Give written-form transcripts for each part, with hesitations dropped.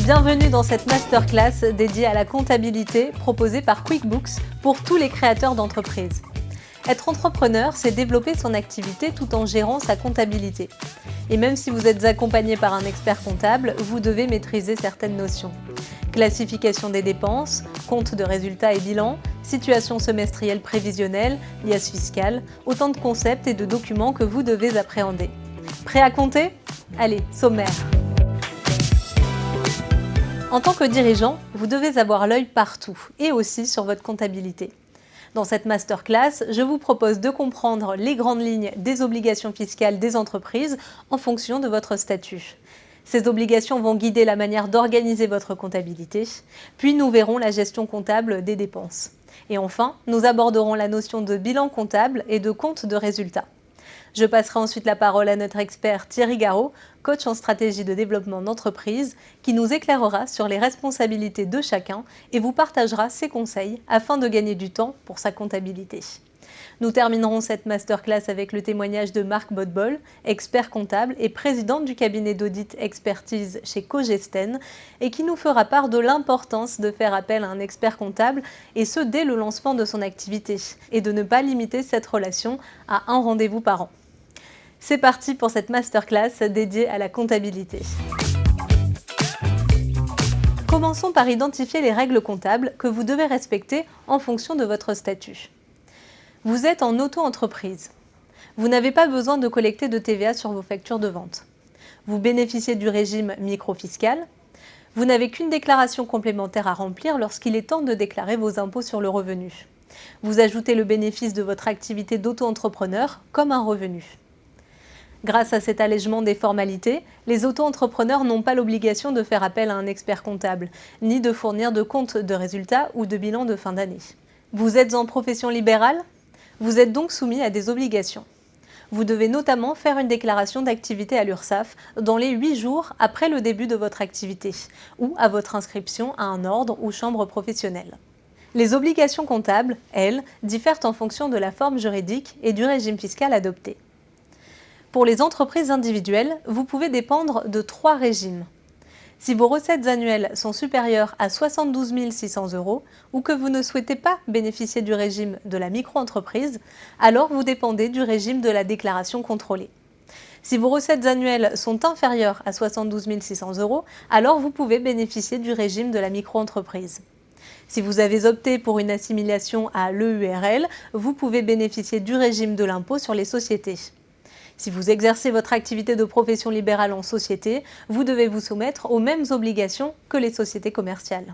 Bienvenue dans cette masterclass dédiée à la comptabilité proposée par QuickBooks pour tous les créateurs d'entreprises. Être entrepreneur, c'est développer son activité tout en gérant sa comptabilité. Et même si vous êtes accompagné par un expert comptable, vous devez maîtriser certaines notions. Classification des dépenses, compte de résultats et bilan, situation semestrielle prévisionnelle, liasse fiscale, autant de concepts et de documents que vous devez appréhender. Prêt à compter ? Allez, sommaire. En tant que dirigeant, vous devez avoir l'œil partout et aussi sur votre comptabilité. Dans cette masterclass, je vous propose de comprendre les grandes lignes des obligations fiscales des entreprises en fonction de votre statut. Ces obligations vont guider la manière d'organiser votre comptabilité, puis nous verrons la gestion comptable des dépenses. Et enfin, nous aborderons la notion de bilan comptable et de compte de résultats. Je passerai ensuite la parole à notre expert Thierry Garot, coach en stratégie de développement d'entreprise, qui nous éclairera sur les responsabilités de chacun et vous partagera ses conseils afin de gagner du temps pour sa comptabilité. Nous terminerons cette masterclass avec le témoignage de Marc Bodbol, expert comptable et président du cabinet d'audit expertise chez Cogesten, et qui nous fera part de l'importance de faire appel à un expert comptable, et ce dès le lancement de son activité, et de ne pas limiter cette relation à un rendez-vous par an. C'est parti pour cette masterclass dédiée à la comptabilité. Commençons par identifier les règles comptables que vous devez respecter en fonction de votre statut. Vous êtes en auto-entreprise. Vous n'avez pas besoin de collecter de TVA sur vos factures de vente. Vous bénéficiez du régime microfiscal. Vous n'avez qu'une déclaration complémentaire à remplir lorsqu'il est temps de déclarer vos impôts sur le revenu. Vous ajoutez le bénéfice de votre activité d'auto-entrepreneur comme un revenu. Grâce à cet allègement des formalités, les auto-entrepreneurs n'ont pas l'obligation de faire appel à un expert comptable, ni de fournir de comptes de résultats ou de bilan de fin d'année. Vous êtes en profession libérale ? Vous êtes donc soumis à des obligations. Vous devez notamment faire une déclaration d'activité à l'URSSAF dans les 8 jours après le début de votre activité, ou à votre inscription à un ordre ou chambre professionnelle. Les obligations comptables, elles, diffèrent en fonction de la forme juridique et du régime fiscal adopté. Pour les entreprises individuelles, vous pouvez dépendre de 3 régimes. Si vos recettes annuelles sont supérieures à 72 600 € ou que vous ne souhaitez pas bénéficier du régime de la micro-entreprise, alors vous dépendez du régime de la déclaration contrôlée. Si vos recettes annuelles sont inférieures à 72 600 €, alors vous pouvez bénéficier du régime de la micro-entreprise. Si vous avez opté pour une assimilation à l'EURL, vous pouvez bénéficier du régime de l'impôt sur les sociétés. Si vous exercez votre activité de profession libérale en société, vous devez vous soumettre aux mêmes obligations que les sociétés commerciales.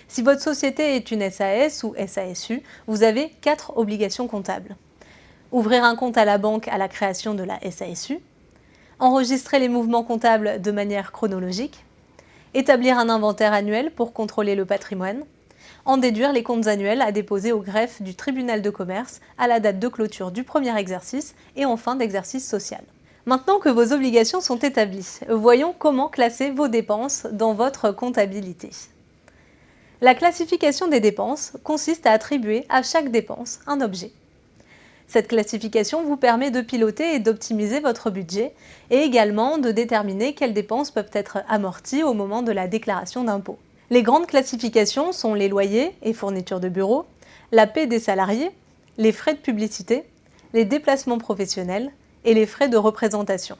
Si votre société est une SAS ou SASU, vous avez 4 obligations comptables. Ouvrir un compte à la banque à la création de la SASU, enregistrer les mouvements comptables de manière chronologique, établir un inventaire annuel pour contrôler le patrimoine, en déduire les comptes annuels à déposer au greffe du tribunal de commerce à la date de clôture du premier exercice et en fin d'exercice social. Maintenant que vos obligations sont établies, voyons comment classer vos dépenses dans votre comptabilité. La classification des dépenses consiste à attribuer à chaque dépense un objet. Cette classification vous permet de piloter et d'optimiser votre budget et également de déterminer quelles dépenses peuvent être amorties au moment de la déclaration d'impôt. Les grandes classifications sont les loyers et fournitures de bureau, la paie des salariés, les frais de publicité, les déplacements professionnels et les frais de représentation.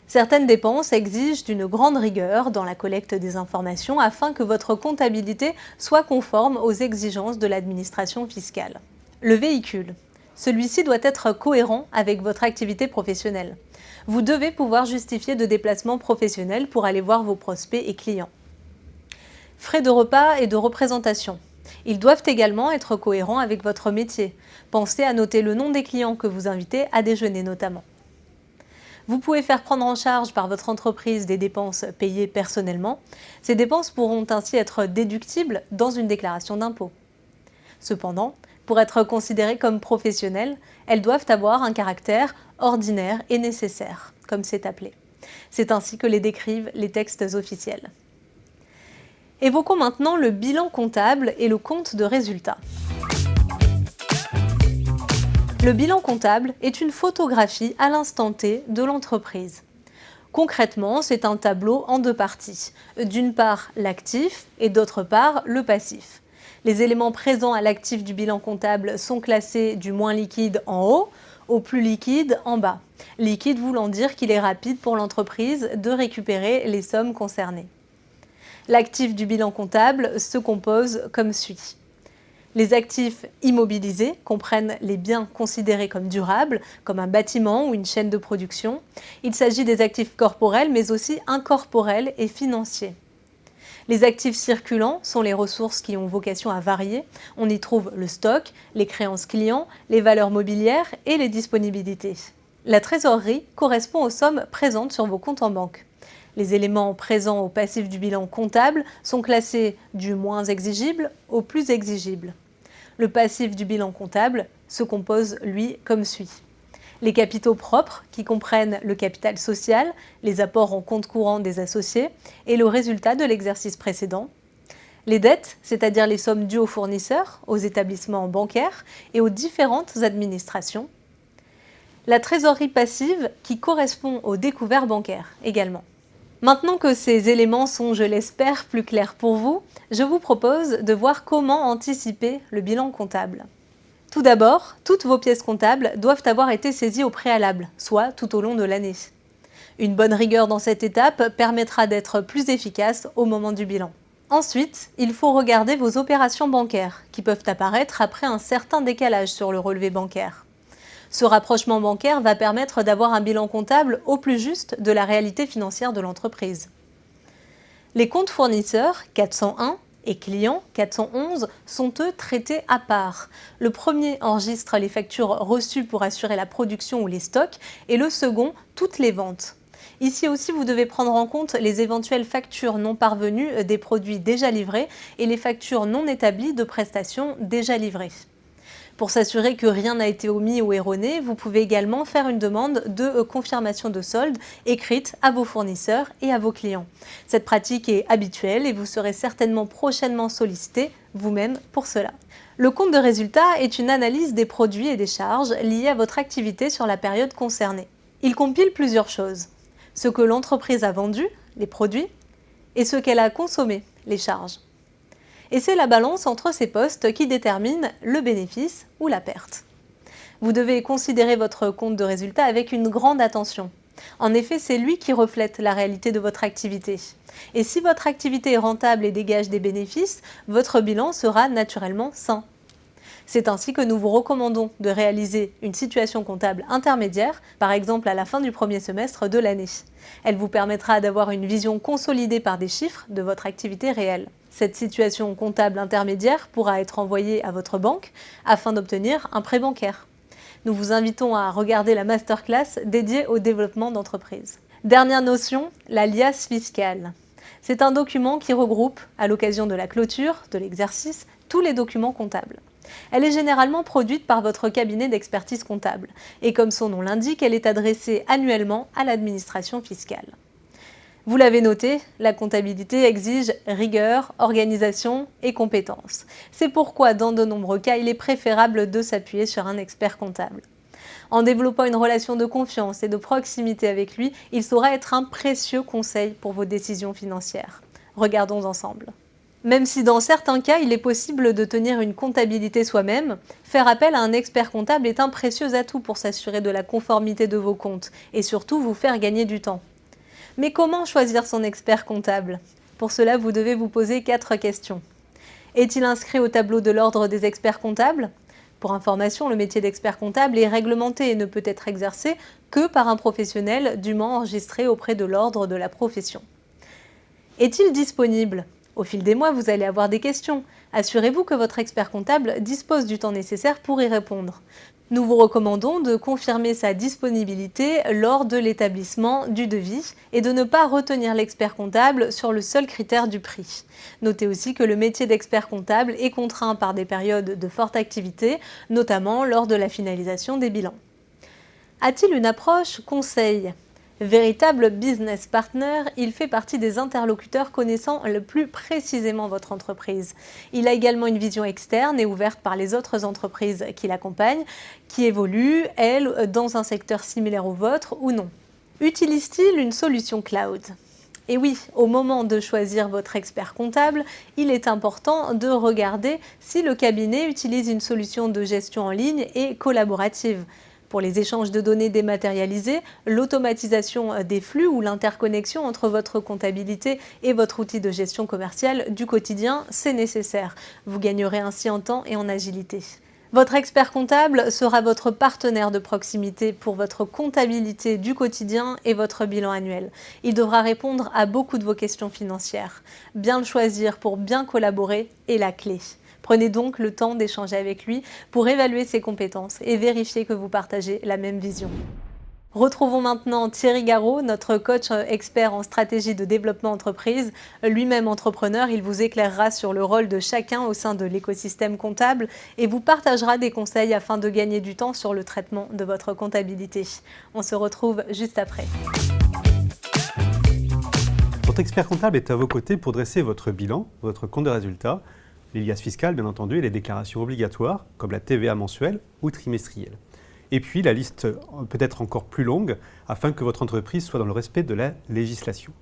Certaines dépenses exigent d'une grande rigueur dans la collecte des informations afin que votre comptabilité soit conforme aux exigences de l'administration fiscale. Le véhicule. Celui-ci doit être cohérent avec votre activité professionnelle. Vous devez pouvoir justifier de déplacements professionnels pour aller voir vos prospects et clients. Frais de repas et de représentation. Ils doivent également être cohérents avec votre métier. Pensez à noter le nom des clients que vous invitez à déjeuner notamment. Vous pouvez faire prendre en charge par votre entreprise des dépenses payées personnellement. Ces dépenses pourront ainsi être déductibles dans une déclaration d'impôt. Cependant, pour être considérées comme professionnelles, elles doivent avoir un caractère ordinaire et nécessaire, comme c'est appelé. C'est ainsi que les décrivent les textes officiels. Évoquons maintenant le bilan comptable et le compte de résultats. Le bilan comptable est une photographie à l'instant T de l'entreprise. Concrètement, c'est un tableau en deux parties. D'une part, l'actif et d'autre part, le passif. Les éléments présents à l'actif du bilan comptable sont classés du moins liquide en haut au plus liquide en bas. Liquide voulant dire qu'il est rapide pour l'entreprise de récupérer les sommes concernées. L'actif du bilan comptable se compose comme suit. Les actifs immobilisés comprennent les biens considérés comme durables, comme un bâtiment ou une chaîne de production. Il s'agit des actifs corporels, mais aussi incorporels et financiers. Les actifs circulants sont les ressources qui ont vocation à varier. On y trouve le stock, les créances clients, les valeurs mobilières et les disponibilités. La trésorerie correspond aux sommes présentes sur vos comptes en banque. Les éléments présents au passif du bilan comptable sont classés du moins exigible au plus exigible. Le passif du bilan comptable se compose, lui, comme suit. Les capitaux propres, qui comprennent le capital social, les apports en compte courant des associés et le résultat de l'exercice précédent. Les dettes, c'est-à-dire les sommes dues aux fournisseurs, aux établissements bancaires et aux différentes administrations. La trésorerie passive, qui correspond aux découverts bancaires également. Maintenant que ces éléments sont, je l'espère, plus clairs pour vous, je vous propose de voir comment anticiper le bilan comptable. Tout d'abord, toutes vos pièces comptables doivent avoir été saisies au préalable, soit tout au long de l'année. Une bonne rigueur dans cette étape permettra d'être plus efficace au moment du bilan. Ensuite, il faut regarder vos opérations bancaires, qui peuvent apparaître après un certain décalage sur le relevé bancaire. Ce rapprochement bancaire va permettre d'avoir un bilan comptable au plus juste de la réalité financière de l'entreprise. Les comptes fournisseurs 401 et clients 411 sont eux traités à part. Le premier enregistre les factures reçues pour assurer la production ou les stocks et le second toutes les ventes. Ici aussi, vous devez prendre en compte les éventuelles factures non parvenues des produits déjà livrés et les factures non établies de prestations déjà livrées. Pour s'assurer que rien n'a été omis ou erroné, vous pouvez également faire une demande de confirmation de solde écrite à vos fournisseurs et à vos clients. Cette pratique est habituelle et vous serez certainement prochainement sollicité vous-même pour cela. Le compte de résultat est une analyse des produits et des charges liées à votre activité sur la période concernée. Il compile plusieurs choses. Ce que l'entreprise a vendu, les produits, et ce qu'elle a consommé, les charges. Et c'est la balance entre ces postes qui détermine le bénéfice ou la perte. Vous devez considérer votre compte de résultat avec une grande attention. En effet, c'est lui qui reflète la réalité de votre activité. Et si votre activité est rentable et dégage des bénéfices, votre bilan sera naturellement sain. C'est ainsi que nous vous recommandons de réaliser une situation comptable intermédiaire, par exemple à la fin du premier semestre de l'année. Elle vous permettra d'avoir une vision consolidée par des chiffres de votre activité réelle. Cette situation comptable intermédiaire pourra être envoyée à votre banque afin d'obtenir un prêt bancaire. Nous vous invitons à regarder la masterclass dédiée au développement d'entreprise. Dernière notion, la liasse fiscale. C'est un document qui regroupe, à l'occasion de la clôture de l'exercice, tous les documents comptables. Elle est généralement produite par votre cabinet d'expertise comptable et comme son nom l'indique, elle est adressée annuellement à l'administration fiscale. Vous l'avez noté, la comptabilité exige rigueur, organisation et compétence. C'est pourquoi dans de nombreux cas, il est préférable de s'appuyer sur un expert comptable. En développant une relation de confiance et de proximité avec lui, il saura être un précieux conseil pour vos décisions financières. Regardons ensemble. Même si dans certains cas, il est possible de tenir une comptabilité soi-même, faire appel à un expert comptable est un précieux atout pour s'assurer de la conformité de vos comptes et surtout vous faire gagner du temps. Mais comment choisir son expert comptable? Pour cela, vous devez vous poser 4 questions. Est-il inscrit au tableau de l'ordre des experts comptables? Pour information, le métier d'expert comptable est réglementé et ne peut être exercé que par un professionnel dûment enregistré auprès de l'ordre de la profession. Est-il disponible? Au fil des mois, vous allez avoir des questions. Assurez-vous que votre expert comptable dispose du temps nécessaire pour y répondre. Nous vous recommandons de confirmer sa disponibilité lors de l'établissement du devis et de ne pas retenir l'expert comptable sur le seul critère du prix. Notez aussi que le métier d'expert comptable est contraint par des périodes de forte activité, notamment lors de la finalisation des bilans. A-t-il une approche conseil ? Véritable business partner, il fait partie des interlocuteurs connaissant le plus précisément votre entreprise. Il a également une vision externe et ouverte par les autres entreprises qui l'accompagnent, qui évoluent, elles, dans un secteur similaire au vôtre ou non. Utilise-t-il une solution cloud? Et oui, au moment de choisir votre expert comptable, il est important de regarder si le cabinet utilise une solution de gestion en ligne et collaborative. Pour les échanges de données dématérialisés, l'automatisation des flux ou l'interconnexion entre votre comptabilité et votre outil de gestion commerciale du quotidien, c'est nécessaire. Vous gagnerez ainsi en temps et en agilité. Votre expert comptable sera votre partenaire de proximité pour votre comptabilité du quotidien et votre bilan annuel. Il devra répondre à beaucoup de vos questions financières. Bien le choisir pour bien collaborer est la clé. Prenez donc le temps d'échanger avec lui pour évaluer ses compétences et vérifier que vous partagez la même vision. Retrouvons maintenant Thierry Garot, notre coach expert en stratégie de développement entreprise. Lui-même entrepreneur, il vous éclairera sur le rôle de chacun au sein de l'écosystème comptable et vous partagera des conseils afin de gagner du temps sur le traitement de votre comptabilité. On se retrouve juste après. Votre expert comptable est à vos côtés pour dresser votre bilan, votre compte de résultats, les liasses fiscales bien entendu et les déclarations obligatoires comme la TVA mensuelle ou trimestrielle. Et puis la liste peut être encore plus longue afin que votre entreprise soit dans le respect de la législation.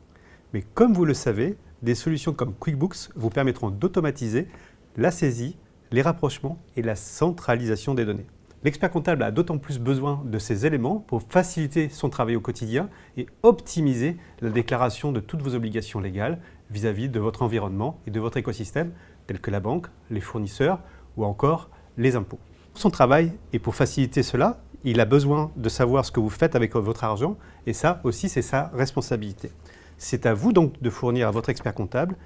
Mais comme vous le savez, des solutions comme QuickBooks vous permettront d'automatiser la saisie, les rapprochements et la centralisation des données. L'expert comptable a d'autant plus besoin de ces éléments pour faciliter son travail au quotidien et optimiser la déclaration de toutes vos obligations légales vis-à-vis de votre environnement et de votre écosystème, tels que la banque, les fournisseurs ou encore les impôts. Son travail, et pour faciliter cela, il a besoin de savoir ce que vous faites avec votre argent, et ça aussi, c'est sa responsabilité. C'est à vous donc de fournir à votre expert comptable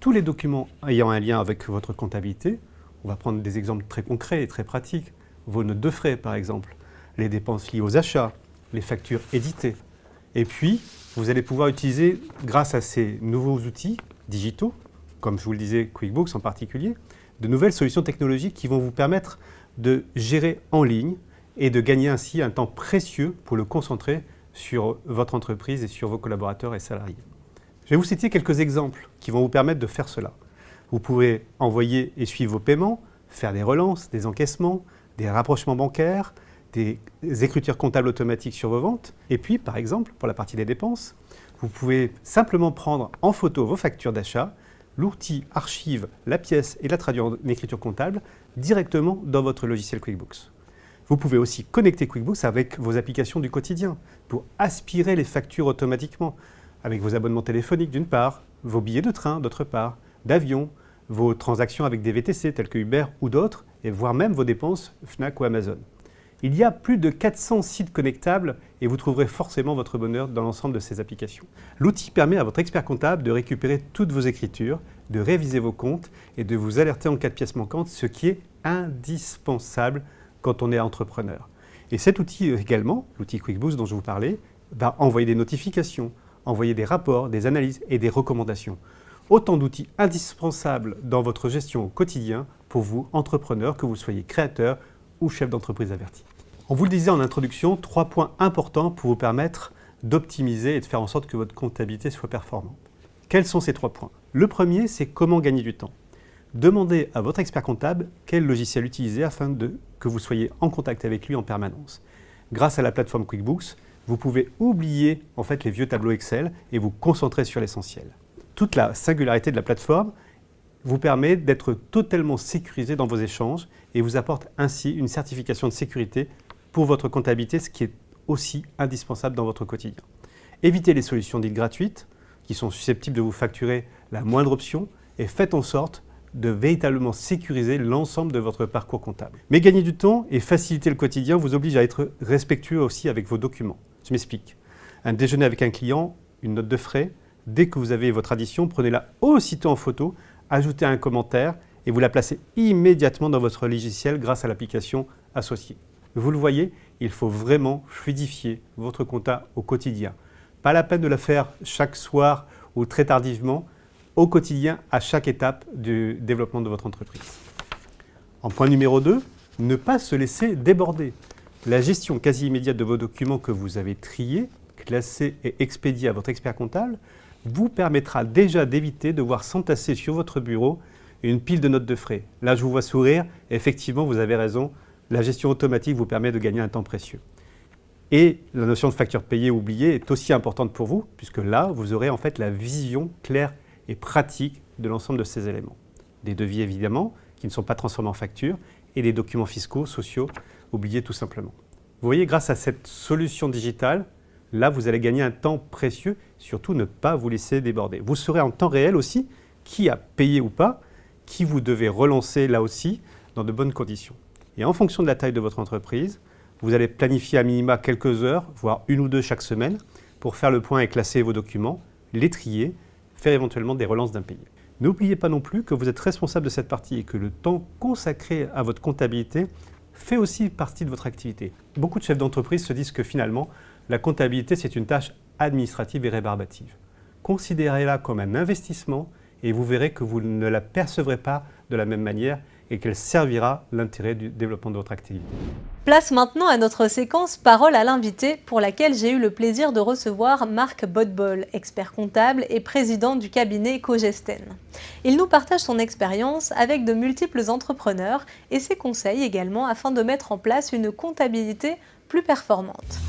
tous les documents ayant un lien avec votre comptabilité. On va prendre des exemples très concrets et très pratiques. Vos notes de frais, par exemple, les dépenses liées aux achats, les factures éditées. Et puis, vous allez pouvoir utiliser, grâce à ces nouveaux outils digitaux, comme je vous le disais, QuickBooks en particulier, de nouvelles solutions technologiques qui vont vous permettre de gérer en ligne et de gagner ainsi un temps précieux pour le concentrer sur votre entreprise et sur vos collaborateurs et salariés. Je vais vous citer quelques exemples qui vont vous permettre de faire cela. Vous pourrez envoyer et suivre vos paiements, faire des relances, des encaissements, des rapprochements bancaires, des écritures comptables automatiques sur vos ventes. Et puis, par exemple, pour la partie des dépenses, vous pouvez simplement prendre en photo vos factures d'achat. L'outil archive la pièce et la traduit en écriture comptable directement dans votre logiciel QuickBooks. Vous pouvez aussi connecter QuickBooks avec vos applications du quotidien pour aspirer les factures automatiquement, avec vos abonnements téléphoniques d'une part, vos billets de train d'autre part, d'avion, vos transactions avec des VTC tels que Uber ou d'autres, et voire même vos dépenses Fnac ou Amazon. Il y a plus de 400 sites connectables et vous trouverez forcément votre bonheur dans l'ensemble de ces applications. L'outil permet à votre expert comptable de récupérer toutes vos écritures, de réviser vos comptes et de vous alerter en cas de pièce manquante, ce qui est indispensable quand on est entrepreneur. Et cet outil également, l'outil QuickBooks dont je vous parlais, va envoyer des notifications, envoyer des rapports, des analyses et des recommandations. Autant d'outils indispensables dans votre gestion au quotidien pour vous, entrepreneurs, que vous soyez créateur ou chef d'entreprise averti. On vous le disait en introduction, 3 points importants pour vous permettre d'optimiser et de faire en sorte que votre comptabilité soit performante. Quels sont ces 3 points? Le premier, c'est comment gagner du temps. Demandez à votre expert comptable quel logiciel utiliser afin que vous soyez en contact avec lui en permanence. Grâce à la plateforme QuickBooks, vous pouvez oublier en fait les vieux tableaux Excel et vous concentrer sur l'essentiel. Toute la singularité de la plateforme vous permet d'être totalement sécurisé dans vos échanges et vous apporte ainsi une certification de sécurité pour votre comptabilité, ce qui est aussi indispensable dans votre quotidien. Évitez les solutions dites gratuites qui sont susceptibles de vous facturer la moindre option et faites en sorte de véritablement sécuriser l'ensemble de votre parcours comptable. Mais gagner du temps et faciliter le quotidien vous oblige à être respectueux aussi avec vos documents. Je m'explique. Un déjeuner avec un client, une note de frais, dès que vous avez votre addition, prenez-la aussitôt en photo, ajoutez un commentaire et vous la placez immédiatement dans votre logiciel grâce à l'application associée. Vous le voyez, il faut vraiment fluidifier votre compta au quotidien. Pas la peine de la faire chaque soir ou très tardivement, au quotidien, à chaque étape du développement de votre entreprise. En point numéro 2, ne pas se laisser déborder. La gestion quasi immédiate de vos documents que vous avez triés, classés et expédiés à votre expert comptable vous permettra déjà d'éviter de voir s'entasser sur votre bureau une pile de notes de frais. Là, je vous vois sourire. Effectivement, vous avez raison. La gestion automatique vous permet de gagner un temps précieux. Et la notion de facture payée ou oubliée est aussi importante pour vous, puisque là, vous aurez en fait la vision claire et pratique de l'ensemble de ces éléments. Des devis évidemment, qui ne sont pas transformés en facture, et des documents fiscaux, sociaux, oubliés tout simplement. Vous voyez, grâce à cette solution digitale, là, vous allez gagner un temps précieux, surtout ne pas vous laisser déborder. Vous saurez en temps réel aussi qui a payé ou pas, qui vous devez relancer là aussi dans de bonnes conditions. Et en fonction de la taille de votre entreprise, vous allez planifier à minima quelques heures, voire 1 ou 2 chaque semaine, pour faire le point et classer vos documents, les trier, faire éventuellement des relances d'impayés. N'oubliez pas non plus que vous êtes responsable de cette partie et que le temps consacré à votre comptabilité fait aussi partie de votre activité. Beaucoup de chefs d'entreprise se disent que finalement, la comptabilité, c'est une tâche administrative et rébarbative. Considérez-la comme un investissement et vous verrez que vous ne la percevrez pas de la même manière et qu'elle servira l'intérêt du développement de votre activité. Place maintenant à notre séquence Parole à l'invité, pour laquelle j'ai eu le plaisir de recevoir Marc Bodbol, expert comptable et président du cabinet Cogesten. Il nous partage son expérience avec de multiples entrepreneurs et ses conseils également afin de mettre en place une comptabilité plus performante.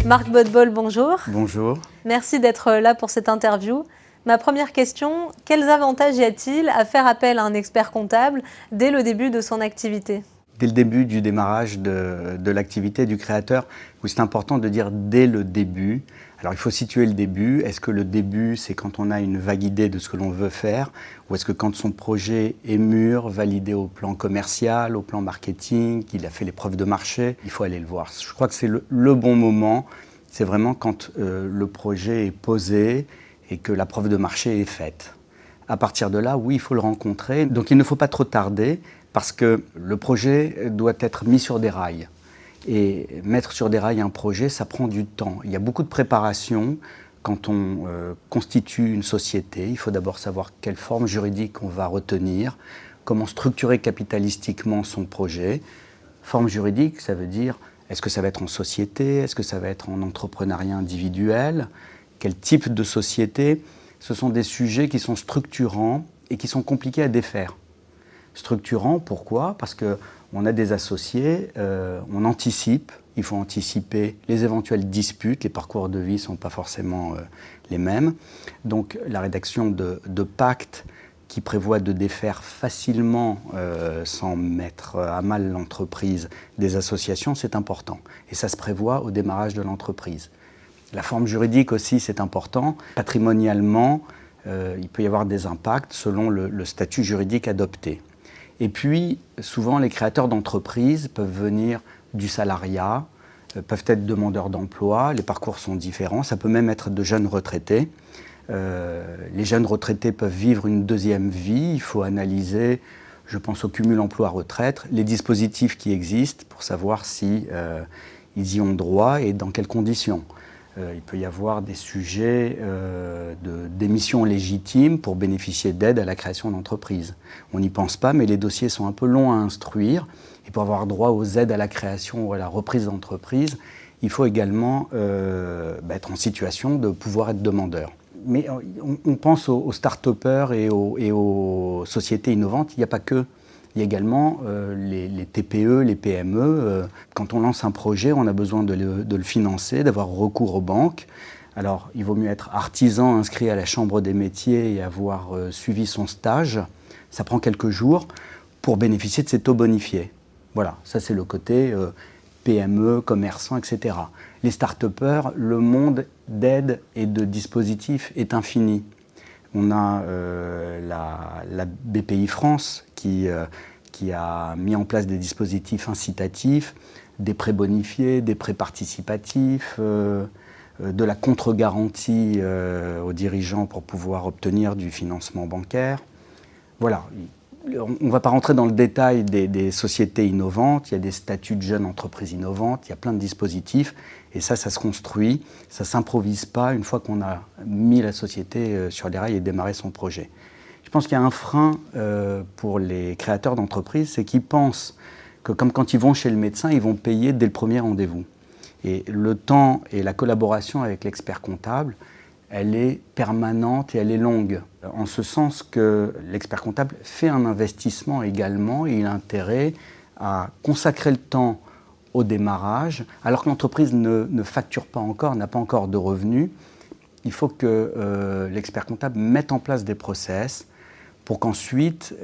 Marc Bodbol, bonjour. Bonjour. Merci d'être là pour cette interview. Ma première question, quels avantages y a-t-il à faire appel à un expert comptable dès le début de son activité ? Dès le début du démarrage de l'activité du créateur, oui, c'est important de dire dès le début. Alors il faut situer le début. Est-ce que le début, c'est quand on a une vague idée de ce que l'on veut faire, ou est-ce que quand son projet est mûr, validé au plan commercial, au plan marketing, qu'il a fait les preuves de marché, il faut aller le voir. Je crois que c'est le bon moment. C'est vraiment quand le projet est posé et que la preuve de marché est faite. À partir de là, oui, il faut le rencontrer. Donc il ne faut pas trop tarder parce que le projet doit être mis sur des rails. Et mettre sur des rails un projet, ça prend du temps. Il y a beaucoup de préparation quand on constitue une société. Il faut d'abord savoir quelle forme juridique on va retenir, comment structurer capitalistiquement son projet. Forme juridique, ça veut dire, est-ce que ça va être en société? Est-ce que ça va être en entrepreneuriat individuel? Quel type de société? Ce sont des sujets qui sont structurants et qui sont compliqués à défaire. Structurants, pourquoi? Parce qu'on a des associés, on anticipe, il faut anticiper les éventuelles disputes, les parcours de vie ne sont pas forcément les mêmes. Donc la rédaction de pactes qui prévoient de défaire facilement, sans mettre à mal l'entreprise, des associations, c'est important. Et ça se prévoit au démarrage de l'entreprise. La forme juridique aussi, c'est important. Patrimonialement, il peut y avoir des impacts selon le statut juridique adopté. Et puis, souvent, les créateurs d'entreprises peuvent venir du salariat, peuvent être demandeurs d'emploi, les parcours sont différents, ça peut même être de jeunes retraités. Les jeunes retraités peuvent vivre une deuxième vie, il faut analyser, je pense au cumul emploi-retraite, les dispositifs qui existent pour savoir si ils y ont droit et dans quelles conditions. Il peut y avoir des sujets d'émissions légitimes pour bénéficier d'aide à la création d'entreprise. On n'y pense pas, mais les dossiers sont un peu longs à instruire. Et pour avoir droit aux aides à la création ou à la reprise d'entreprise, il faut également être en situation de pouvoir être demandeur. Mais on pense aux start-upers et aux sociétés innovantes, il n'y a pas que. Il y a également les TPE, les PME. Quand on lance un projet, on a besoin de le financer, d'avoir recours aux banques. Alors, il vaut mieux être artisan inscrit à la Chambre des métiers et avoir suivi son stage. Ça prend quelques jours pour bénéficier de ces taux bonifiés. Voilà, ça c'est le côté PME, commerçants, etc. Les start-upers, le monde d'aide et de dispositifs est infini. On a la BPI France qui a mis en place des dispositifs incitatifs, des prêts bonifiés, des prêts participatifs, de la contre-garantie aux dirigeants pour pouvoir obtenir du financement bancaire. Voilà. On ne va pas rentrer dans le détail des sociétés innovantes, il y a des statuts de jeunes entreprises innovantes, il y a plein de dispositifs, et ça se construit, ça ne s'improvise pas une fois qu'on a mis la société sur les rails et démarré son projet. Je pense qu'il y a un frein pour les créateurs d'entreprises, c'est qu'ils pensent que comme quand ils vont chez le médecin, ils vont payer dès le premier rendez-vous. Et le temps et la collaboration avec l'expert comptable, elle est permanente et elle est longue. En ce sens que l'expert comptable fait un investissement également et il a intérêt à consacrer le temps au démarrage, alors que l'entreprise ne facture pas encore, n'a pas encore de revenus. Il faut que l'expert comptable mette en place des process pour qu'ensuite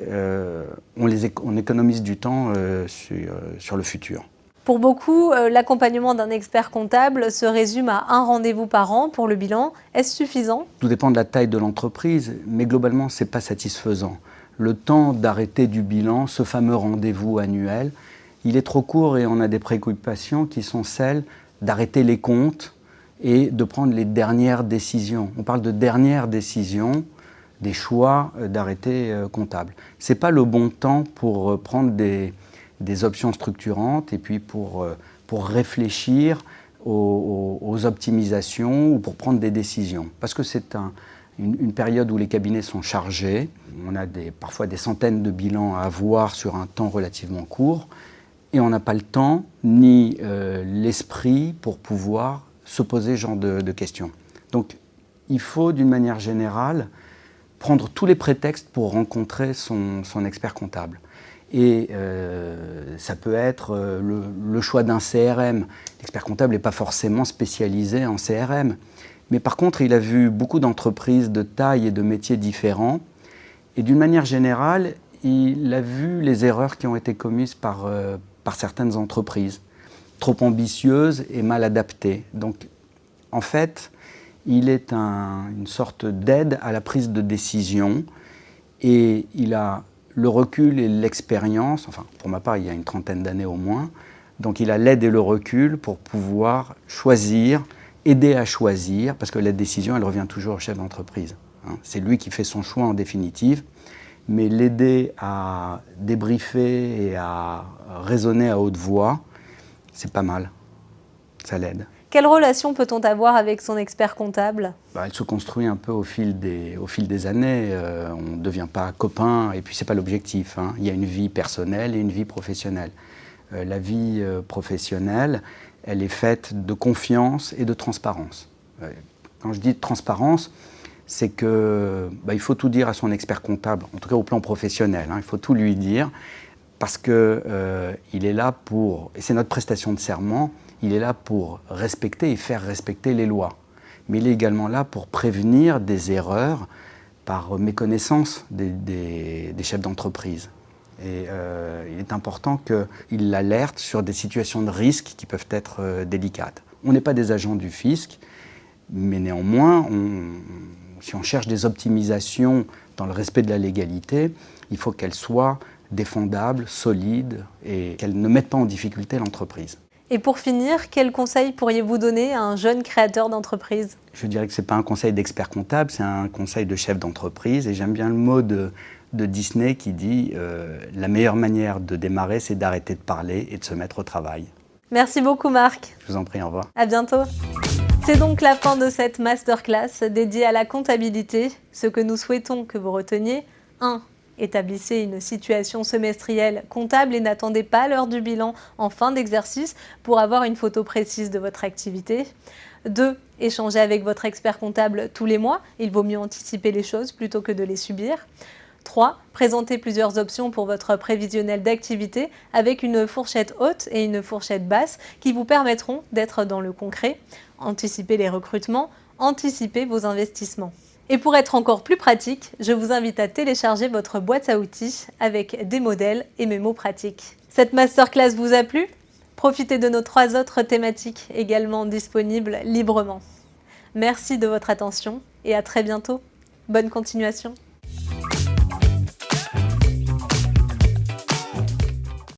on économise du temps sur le futur. Pour beaucoup, l'accompagnement d'un expert comptable se résume à un rendez-vous par an pour le bilan. Est-ce suffisant? Tout dépend de la taille de l'entreprise, mais globalement, ce n'est pas satisfaisant. Le temps d'arrêter du bilan, ce fameux rendez-vous annuel, il est trop court et on a des préoccupations qui sont celles d'arrêter les comptes et de prendre les dernières décisions. On parle de dernières décisions, des choix d'arrêté comptable. Ce n'est pas le bon temps pour prendre des options structurantes et puis pour réfléchir aux optimisations ou pour prendre des décisions. Parce que c'est une période où les cabinets sont chargés. On a parfois des centaines de bilans à avoir sur un temps relativement court. Et on n'a pas le temps ni l'esprit pour pouvoir se poser ce genre de questions. Donc il faut d'une manière générale prendre tous les prétextes pour rencontrer son expert comptable. Et ça peut être le choix d'un CRM. L'expert comptable n'est pas forcément spécialisé en CRM. Mais par contre, il a vu beaucoup d'entreprises de taille et de métiers différents. Et d'une manière générale, il a vu les erreurs qui ont été commises par certaines entreprises, trop ambitieuses et mal adaptées. Donc, en fait, il est une sorte d'aide à la prise de décision et il a le recul et l'expérience, enfin pour ma part il y a une trentaine d'années au moins, donc il a l'aide et le recul pour pouvoir choisir, aider à choisir, parce que la décision elle revient toujours au chef d'entreprise. C'est lui qui fait son choix en définitive, mais l'aider à débriefer et à raisonner à haute voix, c'est pas mal, ça l'aide. Quelle relation peut-on avoir avec son expert comptable? Elle se construit un peu au fil des années. On ne devient pas copain, et puis ce n'est pas l'objectif. Il y a une vie personnelle et une vie professionnelle. La vie professionnelle, elle est faite de confiance et de transparence. Quand je dis transparence, c'est qu'il faut tout dire à son expert comptable, en tout cas au plan professionnel. Il faut tout lui dire, parce qu'il est là pour, et c'est notre prestation de serment, il est là pour respecter et faire respecter les lois. Mais il est également là pour prévenir des erreurs par méconnaissance des chefs d'entreprise. Et il est important qu'il l'alerte sur des situations de risque qui peuvent être délicates. On n'est pas des agents du fisc, mais néanmoins, si on cherche des optimisations dans le respect de la légalité, il faut qu'elles soient défendables, solides et qu'elles ne mettent pas en difficulté l'entreprise. Et pour finir, quel conseil pourriez-vous donner à un jeune créateur d'entreprise? Je dirais que ce n'est pas un conseil d'expert comptable, c'est un conseil de chef d'entreprise. Et j'aime bien le mot de Disney qui dit la meilleure manière de démarrer, c'est d'arrêter de parler et de se mettre au travail. Merci beaucoup Marc. Je vous en prie, au revoir. À bientôt. C'est donc la fin de cette masterclass dédiée à la comptabilité. Ce que nous souhaitons que vous reteniez, 1. Établissez une situation semestrielle comptable et n'attendez pas l'heure du bilan en fin d'exercice pour avoir une photo précise de votre activité. 2. Échangez avec votre expert comptable tous les mois. Il vaut mieux anticiper les choses plutôt que de les subir. 3. Présentez plusieurs options pour votre prévisionnel d'activité avec une fourchette haute et une fourchette basse qui vous permettront d'être dans le concret. Anticipez les recrutements, anticipez vos investissements. Et pour être encore plus pratique, je vous invite à télécharger votre boîte à outils avec des modèles et mémos pratiques. Cette masterclass vous a plu? Profitez de nos 3 autres thématiques également disponibles librement. Merci de votre attention et à très bientôt. Bonne continuation.